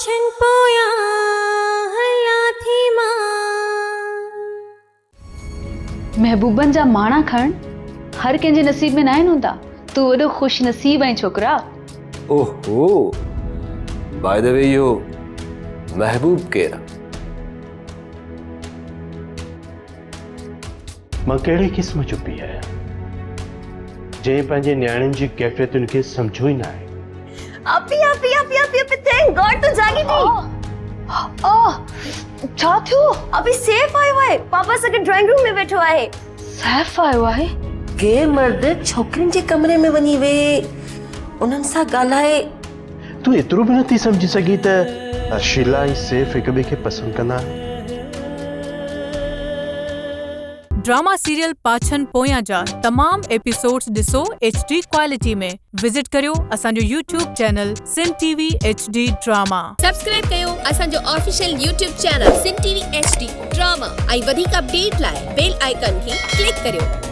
पाछन पोया हला थी मां। महबूबन जा माणा खण हर कंहिंजे नसीब में न आहिनि हूंदा। तू वॾो खुश नसीब आई छोकरा। ओहो, बाय द वे यो महबूब केर? मां कहिड़े क़िस्म जो पीउ आहियां जंहिं पंहिंजे न्याणियुनि जी कैफ़ियतुनि खे सम्झो ई न आहे। अपी अपी अपी अपी अपी थैंक गॉड तू जागी थी। छा थियो? अभी सेफ आयो आहे, पापा सके ड्राइंग रूम में बैठो आहे। सैफ आयो आहे? के मर्द छोकरिन जे कमरे में वनी वे उन्हनि सां ॻाल्हाए। तू एतिरो बि नथी सम्झी सघी त अर्शिला ऐं सैफ हिक ॿिए खे पसंदि कंदा आहिनि। ड्रामा सीरियल पाछन पोयां जा तमाम एपिसोड्स ॾिसो HD क्वालिटी में। विजिट करियो असांजो YouTube चैनल सिन TV HD ड्रामा। सब्सक्राइब कयो असांजो ऑफिशियल YouTube चैनल सिन TV HD ड्रामा ऐं वधीक अपडेट लाइ बेल आइकन खे क्लिक करियो।